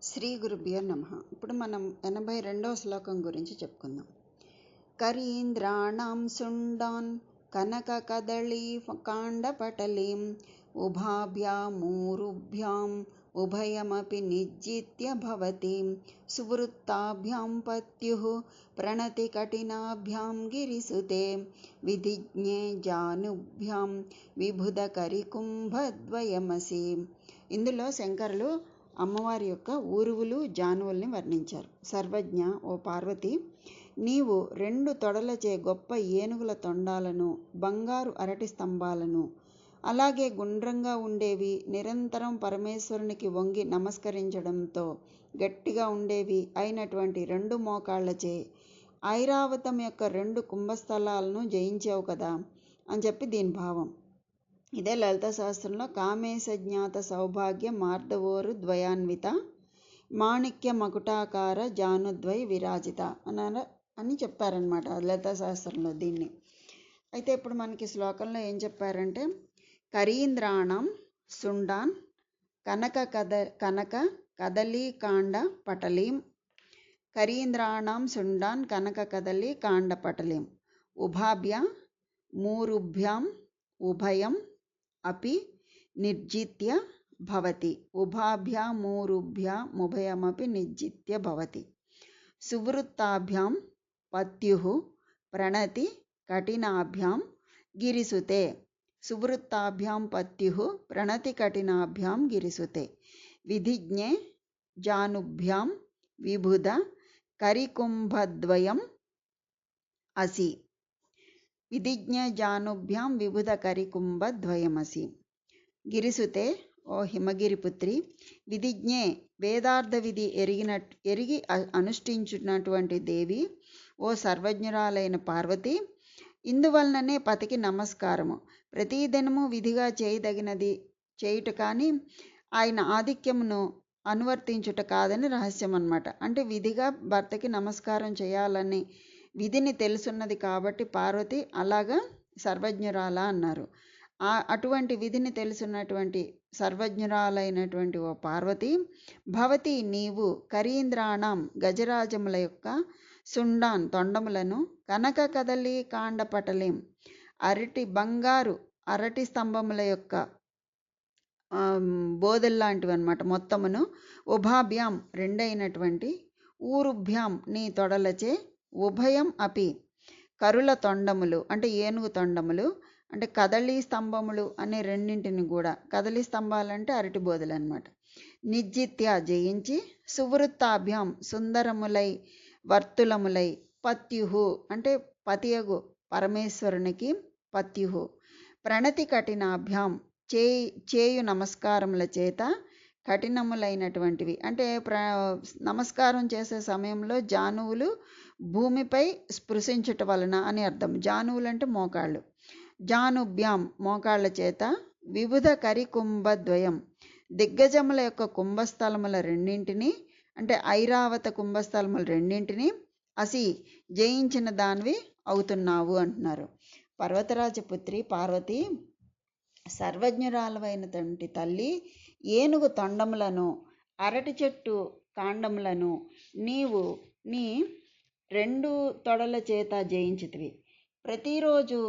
శ్రీ గురుభ్యో నమః. ఇప్పుడు మనం 82వ శ్లోకం గురించి చెప్పుకుందాం. కరీంద్రాణం శుండాన్ కనక కదళీ కాండపటలీం ఉభాభ్యామూరుభ్యాం ఉభయమపి నిజ్జిత్య భవతి సువృత్తాభ్యాం పత్యుః ప్రణతి కఠినాభ్యాం గిరిసుతే విధిజ్ఞే జానుభ్యాం విబుధకరికుంభద్వయమసి. ఇందులో శంకరులు అమ్మవారి యొక్క ఊరువులు జానువుల్ని వర్ణించారు. సర్వజ్ఞ, ఓ పార్వతి, నీవు 2 తొడలచే గొప్ప ఏనుగుల తొండాలను, బంగారు అరటి స్తంభాలను, అలాగే గుండ్రంగా ఉండేవి, నిరంతరం పరమేశ్వరునికి వంగి నమస్కరించడంతో గట్టిగా ఉండేవి అయినటువంటి 2 మోకాళ్లచే ఐరావతం యొక్క 2 కుంభస్థలాలను జయించావు కదా అని చెప్పి దీని భావం. ఇదే లలిత శాస్త్రంలో కామేశ జ్ఞాత సౌభాగ్య మార్దవోరు ద్వయాన్విత మాణిక్య మకుటాకార జానుద్వై విరాజిత అని చెప్పారనమాట లలిత శాస్త్రంలో దీన్ని. అయితే ఇప్పుడు మనకి శ్లోకంలో ఏం చెప్పారంటే, కరీంద్రాణం శుండాన్ కనక కదలీ కాండ పటలీం కరీంద్రాణం శుండాన్ కనక కదలీ కాండ పటలీం ఉభాభ్య మూరుభ్యాం ఉభయం అపి నిర్జిత్య భవతి ఉభాభ్యామూరుభ్యాముభయమపి నిర్జిత్య భవతి సువృత్తాభ్యాం పత్యుః ప్రణతి కఠినాభ్యాం గిరిసుతే సువృత్తాభ్యాం పత్యుః ప్రణతి కఠినాభ్యాం గిరిసుతే విధిజ్ఞే జానుభ్యాం విబుధ కరికుంభద్వయం అసి విధిజ్ఞ జానుభ్యాం విబుధ కరికుంభద్వయమసి. గిరిసుతే, ఓ హిమగిరిపుత్రి, విధిజ్ఞే, వేదార్థ విధి ఎరిగి అనుష్ఠించున్నటువంటి దేవి, ఓ సర్వజ్ఞురాలైన పార్వతి, ఇందువలననే పతికి నమస్కారము. ప్రతిదినము విధిగా చేయదగినది చేయుట కానీ ఆయన ఆధిక్యమును అనువర్తించుట కాదని రహస్యం అన్నమాట. అంటే విధిగా భర్తకి నమస్కారం చేయాలని విధిని తెలుసున్నది కాబట్టి పార్వతి అలాగా సర్వజ్ఞురాల అన్నారు. అటువంటి విధిని తెలుసున్నటువంటి సర్వజ్ఞురాలైనటువంటి ఓ పార్వతి, భవతి నీవు కరీంద్రాణం గజరాజముల యొక్క శుండాన్ తొండములను కనక కదలి కాండపటలేం బంగారు అరటి స్తంభముల యొక్క బోధల్లాంటివి అనమాట మొత్తమును, ఉభాభ్యాం రెండైనటువంటి, ఊరుభ్యాం నీ తొడలచే, ఉభయం అపి కరుల తొండములు అంటే ఏనుగు తొండములు, అంటే కదళీ స్తంభములు అనే రెండింటిని కూడా, కదళీ స్తంభాలంటే అరటి బోధలు అనమాట, నిజ్జిత్య జయించి, సువృత్తాభ్యాం సుందరములై వర్తులములై, పత్యుహు అంటే పతియగు పరమేశ్వరునికి పత్యుహు, ప్రణతి కఠినాభ్యాం చేయు నమస్కారముల చేత కఠినములైనటువంటివి అంటే నమస్కారం చేసే సమయంలో జానువులు భూమిపై స్పృశించుట వలన అని అర్థం. జానువులు అంటే మోకాళ్ళు. జానుభ్యాం మోకాళ్ళ చేత, విబుధ కరికుంభద్వయం దిగ్గజముల యొక్క కుంభస్థలముల రెండింటిని అంటే ఐరావత కుంభస్థలముల రెండింటిని అసి జయించిన దానివి అవుతున్నావు అంటున్నారు. పర్వతరాజపుత్రి పార్వతి, సర్వజ్ఞురాలైనటువంటి తల్లి, ఏనుగు తొండములను అరటి చెట్టు కాండములను నీవు నీ 2 తొడల చేత జయించితివి. ప్రతిరోజు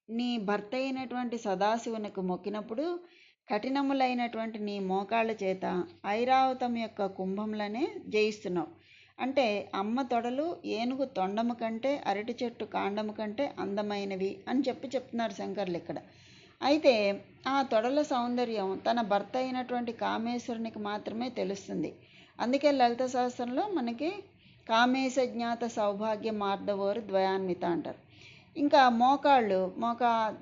నీ భర్త అయినటువంటి సదాశివునికి మొక్కినప్పుడు కఠినములైనటువంటి నీ మోకాళ్ళ చేత ఐరావతం యొక్క కుంభములనే జయిస్తున్నావు. అంటే అమ్మ తొడలు ఏనుగు తొండము కంటే అరటి చెట్టు కాండము కంటే అందమైనవి అని చెప్తున్నారు శంకర్లు ఇక్కడ. అయితే ఆ తొడల సౌందర్యం తన భర్త అయినటువంటి కామేశ్వరునికి మాత్రమే తెలుస్తుంది. అందుకే లలిత శాస్త్రంలో మనకి కామేశ జ్ఞాత సౌభాగ్య మార్దవోరు ద్వయాన్విత అంటారు. ఇంకా మోకాళ్ళు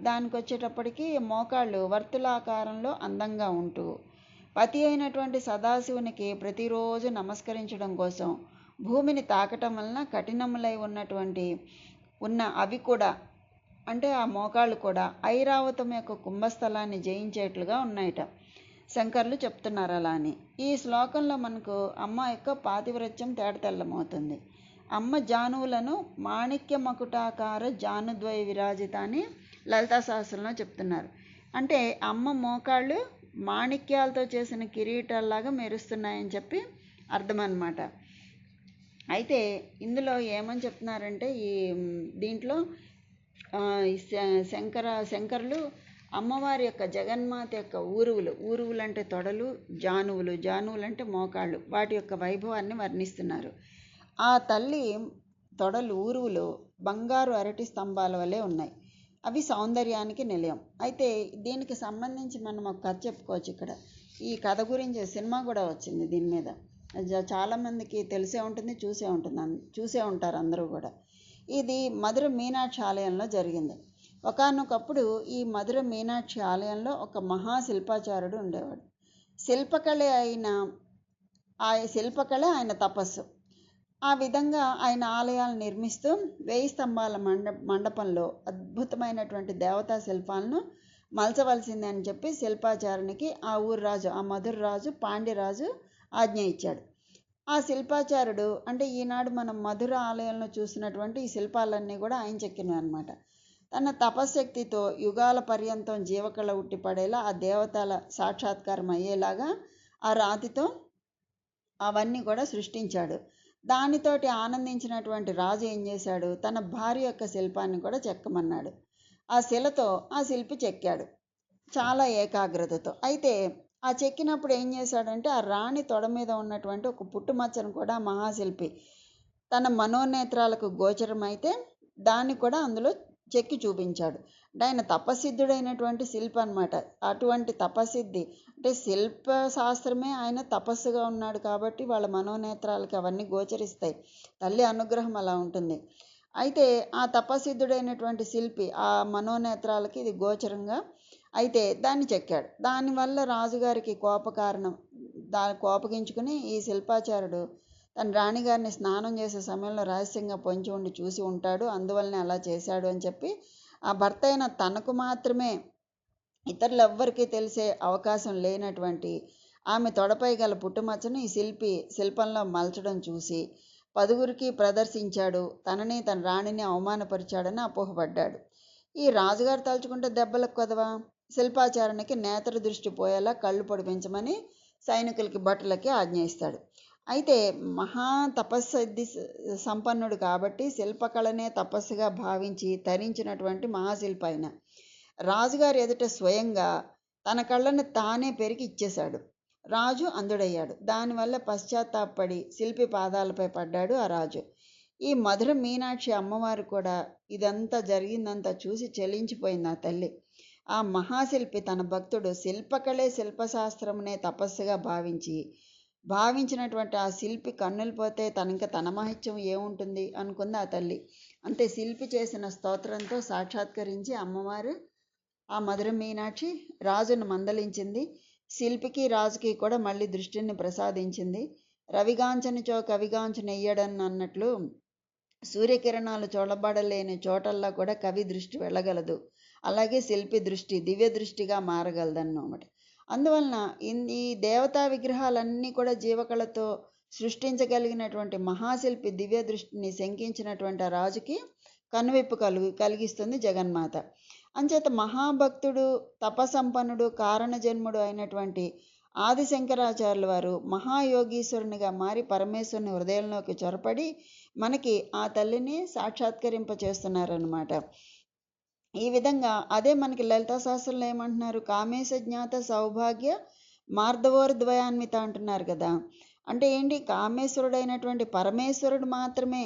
దానికి వచ్చేటప్పటికి మోకాళ్ళు వర్తులాకారంలో అందంగా ఉంటూ పతి అయినటువంటి సదాశివునికి ప్రతిరోజు నమస్కరించడం కోసం భూమిని తాకటం వలన కఠినములై ఉన్న అవి కూడా అంటే ఆ మోకాళ్ళు కూడా ఐరావతం యొక్క కుంభస్థలాన్ని జయించేట్లుగా ఉన్నాయట. శంకర్లు చెప్తున్నారు అలా అని. ఈ శ్లోకంలో మనకు అమ్మ యొక్క పాతివ్రత్యం తేటతెల్లమవుతుంది. అమ్మ జానువులను మాణిక్య మకుటాకార జానుద్వయ విరాజిత అని లలితా శాస్త్రంలో చెప్తున్నారు. అంటే అమ్మ మోకాళ్ళు మాణిక్యాలతో చేసిన కిరీటాల్లాగా మెరుస్తున్నాయని చెప్పి అర్థం అన్నమాట. అయితే ఇందులో ఏమని చెప్తున్నారంటే దీంట్లో శంకరులు అమ్మవారి యొక్క జగన్మాత యొక్క ఊరువులు అంటే తొడలు, జానువులు అంటే మోకాళ్ళు, వాటి యొక్క వైభవాన్ని వర్ణిస్తున్నారు. ఆ తల్లి తొడలు ఊరువులు బంగారు అరటి స్తంభాల వలె ఉన్నాయి. అవి సౌందర్యానికి నిలయం. అయితే దీనికి సంబంధించి మనం ఒక కథ చెప్పుకోవచ్చు ఇక్కడ. ఈ కథ గురించి సినిమా కూడా వచ్చింది దీని మీద. చాలామందికి తెలిసే ఉంటుంది, చూసే ఉంటారు అందరూ కూడా. ఇది మధుర మీనాక్షి ఆలయంలో జరిగింది. ఒకానొకప్పుడు ఈ మధుర మీనాక్షి ఆలయంలో ఒక మహాశిల్పాచారుడు ఉండేవాడు. శిల్పకళ ఆయన తపస్సు. ఆ విధంగా ఆయన ఆలయాలు నిర్మిస్తూ 1000 స్తంభాల మండపంలో అద్భుతమైనటువంటి దేవతా శిల్పాలను మలచవలసింది అని చెప్పి శిల్పాచారునికి ఆ ఊరు రాజు, ఆ మధుర రాజు పాండ్యరాజు ఆజ్ఞ ఇచ్చాడు. ఆ శిల్పాచారుడు అంటే ఈనాడు మనం మధుర ఆలయంలో చూసినటువంటి ఈ శిల్పాలన్నీ కూడా ఆయన చెక్కినవి అనమాట. తన తపశక్తితో యుగాల పర్యంతం జీవకళ ఉట్టిపడేలా ఆ దేవతల సాక్షాత్కారం అయ్యేలాగా ఆ రాతితో అవన్నీ కూడా సృష్టించాడు. దానితోటి ఆనందించినటువంటి రాజు ఏం చేశాడు, తన భార్య యొక్క శిల్పాన్ని కూడా చెక్కమన్నాడు. ఆ శిలతో ఆ శిల్పి చెక్కాడు చాలా ఏకాగ్రతతో. అయితే ఆ చెక్కినప్పుడు ఏం చేశాడంటే ఆ రాణి తొడ మీద ఉన్నటువంటి ఒక పుట్టుమచ్చను కూడా మహాశిల్పి తన మనోనేత్రాలకు గోచరమైతే దాన్ని కూడా అందులో చెక్కి చూపించాడు. అంటే ఆయన తపసిద్ధుడైనటువంటి శిల్పి అనమాట. అటువంటి తపసిద్ధి అంటే శిల్ప శాస్త్రమే ఆయన తపస్సుగా ఉన్నాడు కాబట్టి వాళ్ళ మనోనేత్రాలకి అవన్నీ గోచరిస్తాయి. తల్లి అనుగ్రహం అలా ఉంటుంది. అయితే ఆ తపసిద్ధుడైనటువంటి శిల్పి ఆ మనోనేత్రాలకి ఇది గోచరంగా అయితే దాన్ని చెక్కాడు. దానివల్ల రాజుగారికి కోపగించుకుని ఈ శిల్పాచారుడు తన రాణిగారిని స్నానం చేసే సమయంలో రహస్యంగా పొంచి ఉండి చూసి ఉంటాడు, అందువల్లనే అలా చేశాడు అని చెప్పి ఆ భర్త అయిన తనకు మాత్రమే, ఇతరులు ఎవ్వరికీ తెలిసే అవకాశం లేనటువంటి ఆమె తొడపై గల పుట్టుమచ్చను ఈ శిల్పంలో మలచడం చూసి 10గురికి ప్రదర్శించాడు. తనని తన రాణిని అవమానపరిచాడని అపోహపడ్డాడు. ఈ రాజుగారు తలుచుకుంటే దెబ్బలకు కొదవా, శిల్పాచారానికి నేత్ర దృష్టి పోయేలా కళ్ళు పొడిపించమని సైనికులకి భటులకి ఆజ్ఞయిస్తాడు. అయితే మహా తపస్సిద్ధి సంపన్నుడు కాబట్టి శిల్పకళనే తపస్సుగా భావించి తరించినటువంటి మహాశిల్పి ఆయన రాజుగారి ఎదుట స్వయంగా తన కళ్ళను తానే పెరికి ఇచ్చేశాడు. రాజు అందుడయ్యాడు. దానివల్ల పశ్చాత్తాపడి శిల్పి పాదాలపై పడ్డాడు ఆ రాజు. ఈ మధుర మీనాక్షి అమ్మవారు కూడా ఇదంతా జరిగిందంతా చూసి చెలించిపోయింది ఆ తల్లి. ఆ మహాశిల్పి తన భక్తుడు శిల్పకళే శిల్పశాస్త్రమునే తపస్సుగా భావించినటువంటి ఆ శిల్పి కన్నులు పోతే తన మహిత్యం ఏముంటుంది అనుకుంది ఆ తల్లి. అంతే శిల్పి చేసిన స్తోత్రంతో సాక్షాత్కరించి అమ్మవారు ఆ మధుర మీనాక్షి రాజును మందలించింది. శిల్పికి రాజుకి కూడా మళ్ళీ దృష్టిని ప్రసాదించింది. రవిగాంచనిచో కవిగాంచనెయ్యడని అన్నట్లు సూర్యకిరణాలు చూడబడలేని చోటల్లా కూడా కవి దృష్టి వెళ్ళగలదు. అలాగే శిల్పి దృష్టి దివ్య దృష్టిగా మారగలదన్నమాట. అందువలన ఈ దేవతా విగ్రహాలన్నీ కూడా జీవకళతో సృష్టించగలిగినటువంటి మహాశిల్పి దివ్య దృష్టిని శంకించినటువంటి ఆ రాజుకి కనువిప్పు కలిగిస్తుంది జగన్మాత. అంచేత మహాభక్తుడు తపసంపన్నుడు కారణజన్ముడు అయినటువంటి ఆదిశంకరాచార్యుల వారు మహాయోగీశ్వరునిగా మారి పరమేశ్వరుని హృదయంలోకి చొరపడి మనకి ఆ తల్లిని సాక్షాత్కరింప చేస్తున్నారనమాట. ఈ విధంగా అదే మనకి లలితా శాస్త్రంలో ఏమంటున్నారు, కామేశ జ్ఞాత సౌభాగ్య మార్ధవోర్ద్వయాన్విత అంటున్నారు కదా. అంటే ఏంటి, కామేశ్వరుడైనటువంటి పరమేశ్వరుడు మాత్రమే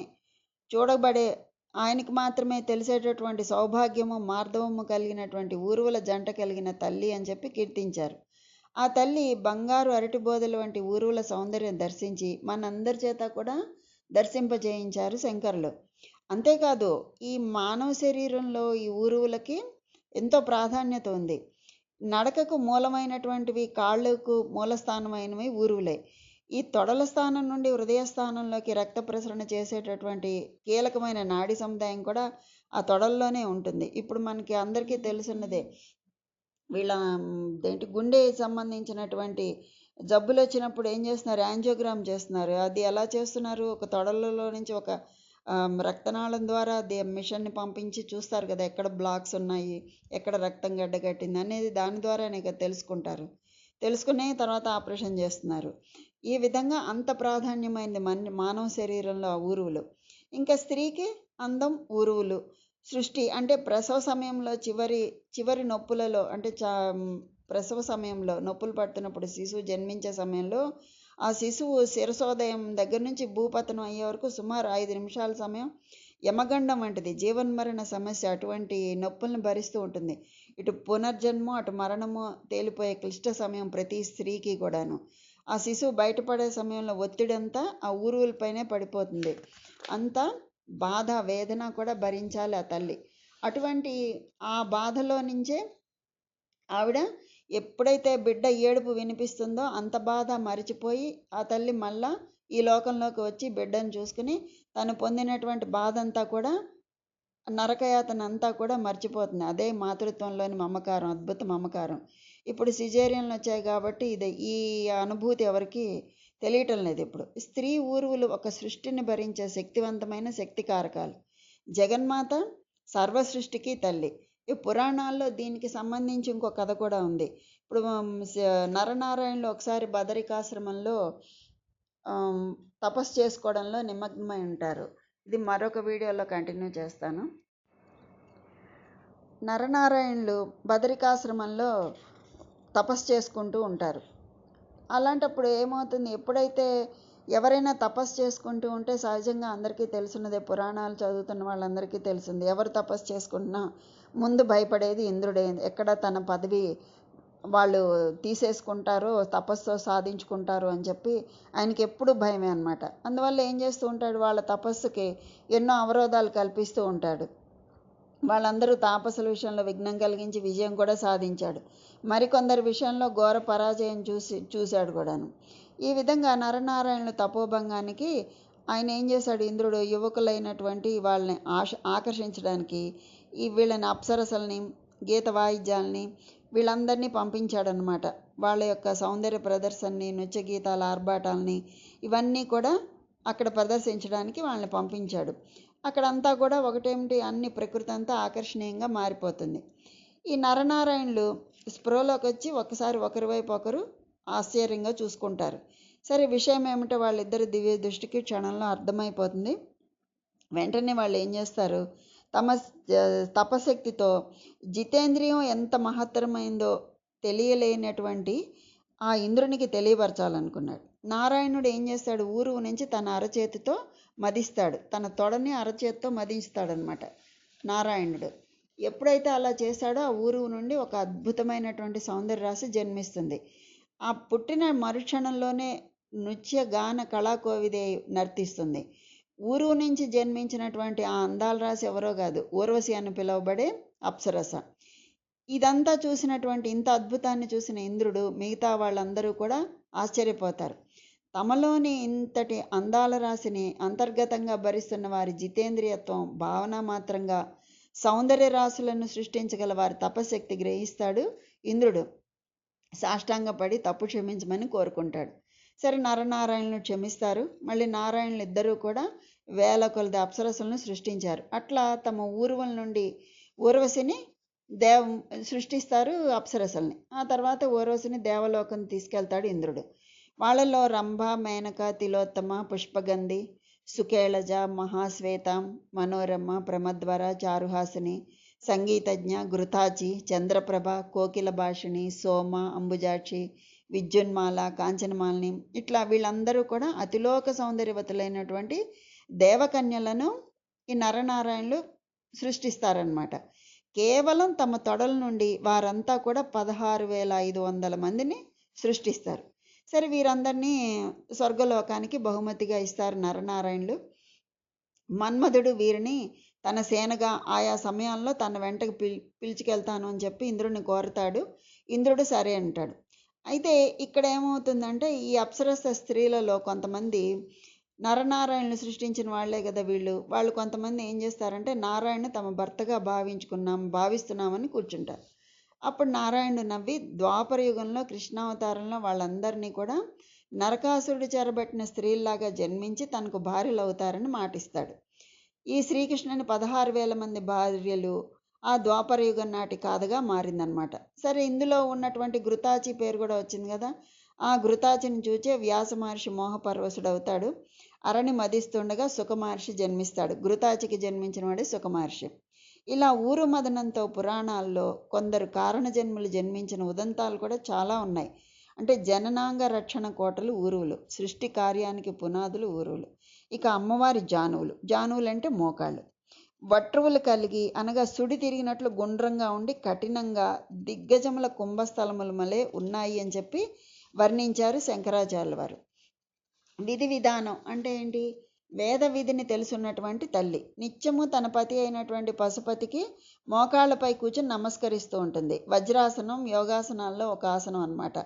చూడబడే, ఆయనకి మాత్రమే తెలిసేటటువంటి సౌభాగ్యము మార్ధవము కలిగినటువంటి ఊరువుల జంట కలిగిన తల్లి అని చెప్పి కీర్తించారు. ఆ తల్లి బంగారు అరటి బోధల వంటి ఊరువుల సౌందర్యం దర్శించి మనందరి చేత కూడా దర్శింపజేయించారు శంకరులు. అంతేకాదు ఈ మానవ శరీరంలో ఈ ఊరువులకి ఎంతో ప్రాధాన్యత ఉంది. నడకకు మూలమైనటువంటివి, కాళ్ళకు మూలస్థానమైనవి ఊరువులే. ఈ తొడల స్థానం నుండి హృదయ స్థానంలోకి రక్త ప్రసరణ చేసేటటువంటి కీలకమైన నాడి సముదాయం కూడా ఆ తొడల్లోనే ఉంటుంది. ఇప్పుడు మనకి అందరికీ తెలుసున్నదే, వీళ్ళ గుండె సంబంధించినటువంటి జబ్బులు వచ్చినప్పుడు ఏం చేస్తున్నారు, యాంజియోగ్రామ్ చేస్తున్నారు. అది ఎలా చేస్తున్నారు, ఒక తొడలలో నుంచి ఒక రక్తనాళం ద్వారా మిషన్ని పంపించి చూస్తారు కదా, ఎక్కడ బ్లాక్స్ ఉన్నాయి, ఎక్కడ రక్తం గడ్డగట్టింది అనేది దాని ద్వారానే కదా తెలుసుకుంటారు. తెలుసుకునే తర్వాత ఆపరేషన్ చేస్తున్నారు. ఈ విధంగా అంత ప్రాధాన్యమైంది మానవ శరీరంలో ఆ ఊరువులు. ఇంకా స్త్రీకి అందం ఊరువులు. సృష్టి అంటే ప్రసవ సమయంలో చివరి నొప్పులలో అంటే ప్రసవ సమయంలో నొప్పులు పడుతున్నప్పుడు శిశువు జన్మించే సమయంలో ఆ శిశువు శిరసోదయం దగ్గర నుంచి భూపతనం అయ్యే వరకు సుమారు 5 నిమిషాల సమయం యమగండం వంటిది, జీవన్మరణ సమస్య. అటువంటి నొప్పులను భరిస్తూ ఉంటుంది. ఇటు పునర్జన్మ అటు మరణము తేలిపోయే క్లిష్ట సమయం ప్రతి స్త్రీకి కూడాను. ఆ శిశువు బయటపడే సమయంలో ఒత్తిడి అంతా ఆ ఊరువులపైనే పడిపోతుంది. అంతా బాధ వేదన కూడా భరించాలి ఆ తల్లి. అటువంటి ఆ బాధలో నుంచే ఆవిడ ఎప్పుడైతే బిడ్డ ఏడుపు వినిపిస్తుందో అంత బాధ మరిచిపోయి ఆ తల్లి మళ్ళా ఈ లోకంలోకి వచ్చి బిడ్డను చూసుకుని తను పొందినటువంటి బాధ అంతా కూడా, నరకయాతన అంతా కూడా మర్చిపోతుంది. అదే మాతృత్వంలోని మమకారం, అద్భుత మమకారం. ఇప్పుడు సిజేరియన్లు వచ్చాయి కాబట్టి ఈ అనుభూతి ఎవరికి తెలియటం లేదు. ఇప్పుడు స్త్రీ ఊరువులు ఒక సృష్టిని భరించే శక్తివంతమైన శక్తి కారకాలు. జగన్మాత సర్వ సృష్టికి తల్లి. ఈ పురాణాల్లో దీనికి సంబంధించి ఇంకో కథ కూడా ఉంది. ఇప్పుడు నరనారాయణులు ఒకసారి బదరికాశ్రమంలో తపస్సు చేసుకోవడంలో నిమగ్నమై ఉంటారు. ఇది మరొక వీడియోలో కంటిన్యూ చేస్తాను. నరనారాయణులు బదరికాశ్రమంలో తపస్సు చేసుకుంటూ ఉంటారు. అలాంటప్పుడు ఏమవుతుంది, ఎప్పుడైతే ఎవరైనా తపస్సు చేసుకుంటూ ఉంటే సహజంగా అందరికీ తెలుసున్నదే, పురాణాలు చదువుతున్న వాళ్ళందరికీ తెలిసింది. ఎవరు తపస్సు చేసుకుంటున్నా ముందు భయపడేది ఇంద్రుడే. ఎక్కడ తన పదవి వాళ్ళు తీసేసుకుంటారో, తపస్సు సాధించుకుంటారు అని చెప్పి ఆయనకి ఎప్పుడు భయమే అనమాట. అందువల్ల ఏం చేస్తూ ఉంటాడు, వాళ్ళ తపస్సుకి ఎన్నో అవరోధాలు కల్పిస్తూ ఉంటాడు. వాళ్ళందరూ తాపసుల విషయంలో విఘ్నం కలిగించి విజయం కూడా సాధించాడు. మరికొందరి విషయంలో ఘోర పరాజయం చూశాడు కూడాను. ఈ విధంగా నరనారాయణుల తపోభంగానికి ఆయన ఏం చేశాడు, ఇంద్రుడు యువకులైనటువంటి వాళ్ళని ఆకర్షించడానికి వీళ్ళని అప్సరసల్ని, గీత వాయిద్యాలని వీళ్ళందరినీ పంపించాడనమాట. వాళ్ళ యొక్క సౌందర్య ప్రదర్శనని, నృత్య గీతాల ఆర్భాటాలని ఇవన్నీ కూడా అక్కడ ప్రదర్శించడానికి వాళ్ళని పంపించాడు. అక్కడంతా కూడా ఒకటేమిటి, అన్ని ప్రకృతి అంతా ఆకర్షణీయంగా మారిపోతుంది. ఈ నరనారాయణులు స్పృహలోకి వచ్చి ఒకసారి ఒకరి వైపు ఒకరు ఆశ్చర్యంగా చూసుకుంటారు. సరే, విషయం ఏమిటో వాళ్ళిద్దరు దివ్య దృష్టికి క్షణంలో అర్థమైపోతుంది. వెంటనే వాళ్ళు ఏం చేస్తారు, తమ తపశక్తితో జితేంద్రియం ఎంత మహత్తరమైందో తెలియలేనటువంటి ఆ ఇంద్రునికి తెలియపరచాలనుకున్నాడు. నారాయణుడు ఏం చేస్తాడు, ఊరువు నుంచి తన అరచేతితో మదిస్తాడు. తన తొడని అరచేతితో మదిస్తాడనమాట నారాయణుడు. ఎప్పుడైతే అలా చేశాడో ఆ ఊరువు నుండి ఒక అద్భుతమైనటువంటి సౌందర్య రాశి జన్మిస్తుంది. ఆ పుట్టిన మరుక్షణంలోనే నృత్య గాన కళాకోవిదే నర్తిస్తుంది. ఊరువు నుంచి జన్మించినటువంటి ఆ అందాల రాశి ఎవరో కాదు, ఊర్వశి అని పిలువబడే అప్సరస. ఇదంతా చూసినటువంటి, ఇంత అద్భుతాన్ని చూసిన ఇంద్రుడు మిగతా వాళ్ళందరూ కూడా ఆశ్చర్యపోతారు. తమలోని ఇంతటి అందాల రాశిని అంతర్గతంగా భరిస్తున్న వారి జితేంద్రియత్వం, భావన మాత్రంగా సౌందర్య రాశులను సృష్టించగల వారి తపశక్తి గ్రహిస్తాడు ఇంద్రుడు. సాష్టాంగపడి తప్పు క్షమించమని కోరుకుంటాడు. సరే, నరనారాయణులను క్షమిస్తారు. మళ్ళీ నారాయణులు ఇద్దరూ కూడా వేల కొలది అప్సరసులను సృష్టించారు. అట్లా తమ ఊరువుల నుండి ఊర్వశిని సృష్టిస్తారు, అప్సరసల్ని. ఆ తర్వాత ఊర్వశిని దేవలోకం తీసుకెళ్తాడు ఇంద్రుడు. వాళ్ళల్లో రంభ, మేనక, తిలోత్తమ, పుష్పగంధి, సుకేళజ, మహాశ్వేతం, మనోరమ, ప్రమద్వర, చారుహాసిని, సంగీతజ్ఞ, ఘృతాచి, చంద్రప్రభ, కోకిల భాషిణి, సోమ, అంబుజాక్షి, విద్యున్మాల, కాంచనమాలిని, ఇట్లా వీళ్ళందరూ కూడా అతిలోక సౌందర్యవతులైనటువంటి దేవకన్యలను ఈ నరనారాయణులు సృష్టిస్తారనమాట. కేవలం తమ తొడల నుండి వారంతా కూడా 16,500 మందిని సృష్టిస్తారు. సరే, వీరందరినీ స్వర్గలోకానికి బహుమతిగా ఇస్తారు నరనారాయణులు. మన్మధుడు వీరిని తన సేనగా ఆయా సమయాల్లో తన వెంటకు పిలుచుకెళ్తాను అని చెప్పి ఇంద్రుడిని కోరుతాడు. ఇంద్రుడు సరే అంటాడు. అయితే ఇక్కడ ఏమవుతుందంటే, ఈ అప్సరస స్త్రీలలో కొంతమంది నరనారాయణులు సృష్టించిన వాళ్లే కదా వాళ్ళు కొంతమంది ఏం చేస్తారంటే, నారాయణ తమ భర్తగా భావిస్తున్నామని కూర్చుంటారు. అప్పుడు నారాయణుడు నవ్వి ద్వాపర యుగంలో కృష్ణావతారంలో వాళ్ళందరినీ కూడా నరకాసురుడు చెరబట్టిన స్త్రీల్లాగా జన్మించి తనకు భార్యలు అవుతారని మాటిస్తాడు. ఈ శ్రీకృష్ణుని 16,000 మంది భార్యలు ఆ ద్వాపర యుగం నాటి కాదుగా మారిందనమాట. సరే, ఇందులో ఉన్నటువంటి ఘృతాచి పేరు కూడా వచ్చింది కదా. ఆ ఘృతాచిని చూచే వ్యాస మహర్షి మోహపరవశుడవుతాడు. అరణి మదిస్తుండగా సుఖమహర్షి జన్మిస్తాడు. ఘృతాచికి జన్మించిన వాడే సుఖమహర్షి. ఇలా ఊరు మదనంతో పురాణాల్లో కొందరు కారణజన్ములు జన్మించిన ఉదంతాలు కూడా చాలా ఉన్నాయి. అంటే జననాంగ రక్షణ కోటలు ఊరువులు, సృష్టి కార్యానికి పునాదులు ఊరువులు. ఇక అమ్మవారి జానువులు. జానువులు అంటే మోకాళ్ళు. వట్రువులు కలిగి అనగా సుడి తిరిగినట్లు గుండ్రంగా ఉండి కఠినంగా దిగ్గజముల కుంభస్థలముల మలే ఉన్నాయి అని చెప్పి వర్ణించారు శంకరాచార్యుల వారు. విధి విధానం అంటే ఏంటి? వేద విధిని తెలుసున్నటువంటి తల్లి నిత్యము తన పతి అయినటువంటి పశుపతికి మోకాళ్ళపై కూర్చుని నమస్కరిస్తూ ఉంటుంది. వజ్రాసనం యోగాసనాల్లో ఒక ఆసనం అన్నమాట.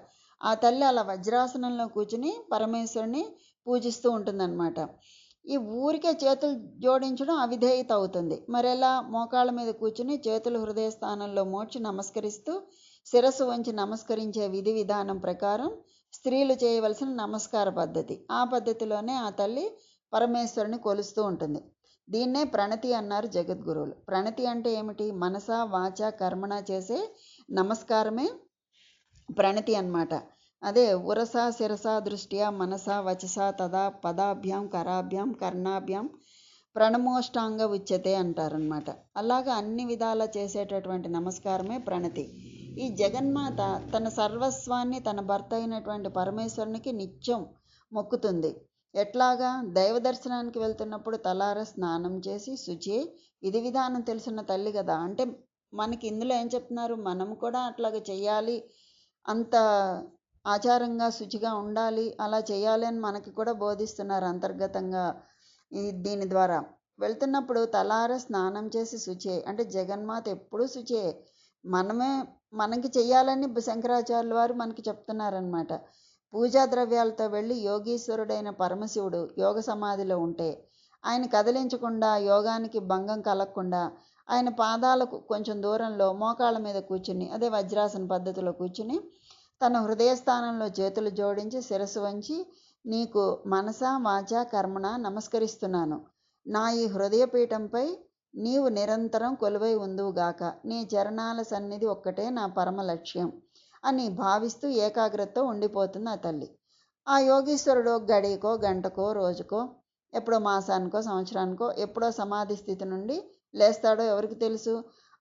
ఆ తల్లి అలా వజ్రాసనంలో కూర్చుని పరమేశ్వరుని పూజిస్తూ ఉంటుందన్నమాట. ఈ ఊరికే చేతులు జోడించడం అవిధేయత అవుతుంది. మరెలా? మోకాళ్ళ మీద కూర్చుని చేతులు హృదయ స్థానంలో మోడ్చి నమస్కరిస్తూ శిరస్సు వంచి నమస్కరించే విధి విధానం ప్రకారం స్త్రీలు చేయవలసిన నమస్కార పద్ధతి. ఆ పద్ధతిలోనే ఆ తల్లి పరమేశ్వరుని కొలుస్తూ ఉంటుంది. దీన్నే ప్రణతి అన్నారు జగద్గురువులు. ప్రణతి అంటే ఏమిటి? మనస వాచ కర్మణ చేసే నమస్కారమే ప్రణతి అన్నమాట. అదే ఉరస శిరస దృష్ట్యా మనస వచస తదా పదాభ్యాం కరాభ్యాం కర్ణాభ్యాం ప్రణమోష్టాంగ ఉచ్యతే అంటారనమాట. అలాగా అన్ని విధాలా చేసేటటువంటి నమస్కారమే ప్రణతి. ఈ జగన్మాత తన సర్వస్వాన్ని తన భర్త అయినటువంటి పరమేశ్వరునికి నిత్యం మొక్కుతుంది. ఎట్లాగా? దైవ దర్శనానికి వెళ్తున్నప్పుడు తలార స్నానం చేసి శుచి విధి విధానం తెలుసున్న తల్లి కదా. అంటే మనకి ఇందులో ఏం చెప్తున్నారు? మనం కూడా అట్లాగ చెయ్యాలి, అంత ఆచారంగా శుచిగా ఉండాలి, అలా చేయాలి అని మనకి కూడా బోధిస్తున్నారు అంతర్గతంగా. దీని ద్వారా వెళ్తున్నప్పుడు తలార స్నానం చేసి శుచే అంటే జగన్మాత ఎప్పుడూ శుచే. మనకి చెయ్యాలని శంకరాచార్యుల వారు మనకి చెప్తున్నారనమాట. పూజా ద్రవ్యాలతో వెళ్ళి యోగీశ్వరుడైన పరమశివుడు యోగ సమాధిలో ఉంటే ఆయన కదిలించకుండా, యోగానికి భంగం కలగకుండా ఆయన పాదాలకు కొంచెం దూరంలో మోకాళ్ళ మీద కూర్చుని, అదే వజ్రాసన పద్ధతిలో కూర్చుని తన హృదయస్థానంలో చేతులు జోడించి శిరస్సు వంచి, నీకు మనస వాచ కర్మణ నమస్కరిస్తున్నాను. నా ఈ హృదయపీఠంపై నీవు నిరంతరం కొలువై ఉందువుగాక. నీ చరణాల సన్నిధి ఒక్కటే నా పరమ లక్ష్యం అని భావిస్తూ ఏకాగ్రతతో ఉండిపోతుంది ఆ తల్లి. ఆ యోగీశ్వరుడు గడికో గంటకో రోజుకో ఎప్పుడో మాసానికో సంవత్సరానికో ఎప్పుడో సమాధి స్థితి నుండి లేస్తాడో ఎవరికి తెలుసు.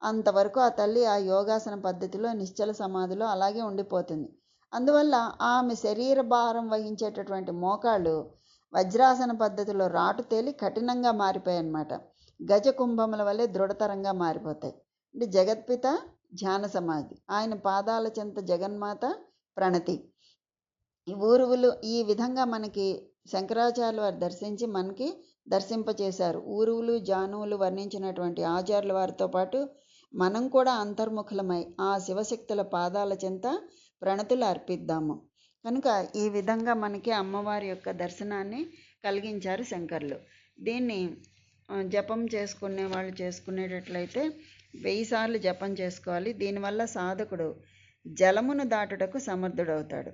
అంతవరకు ఆ తల్లి ఆ యోగాసన పద్ధతిలో నిశ్చల సమాధిలో అలాగే ఉండిపోతుంది. అందువల్ల ఆమె శరీర భారం వహించేటటువంటి మోకాళ్ళు వజ్రాసన పద్ధతిలో రాటు తేలి కఠినంగా మారిపోయాయి అన్నమాట. గజ కుంభముల వలె దృఢతరంగా మారిపోతాయి. అంటే జగత్పిత ధ్యాన సమాధి, ఆయన పాదాల చెంత జగన్మాత ప్రణతి. ఈ ఊరువులు ఈ విధంగా మనకి శంకరాచార్యుల వారు దర్శించి మనకి దర్శింపచేశారు. ఊరువులు జానువులు వర్ణించినటువంటి ఆచార్యుల వారితో పాటు మనం కూడా అంతర్ముఖులమై ఆ శివశక్తుల పాదాల చెంత ప్రణతులు అర్పిద్దాము. కనుక ఈ విధంగా మనకి అమ్మవారి యొక్క దర్శనాన్ని కలిగించారు శంకర్లు. దీన్ని జపం చేసుకునే వాళ్ళు చేసుకునేటట్లయితే 1000 సార్లు జపం చేసుకోవాలి. దీనివల్ల సాధకుడు జలమును దాటుటకు సమర్థుడవుతాడు.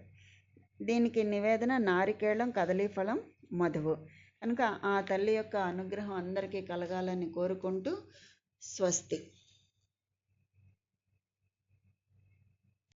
దీనికి నివేదన నారికేళం, కదలీఫలం, మధువు. కనుక ఆ తల్లి యొక్క అనుగ్రహం అందరికీ కలగాలని కోరుకుంటూ స్వస్తి.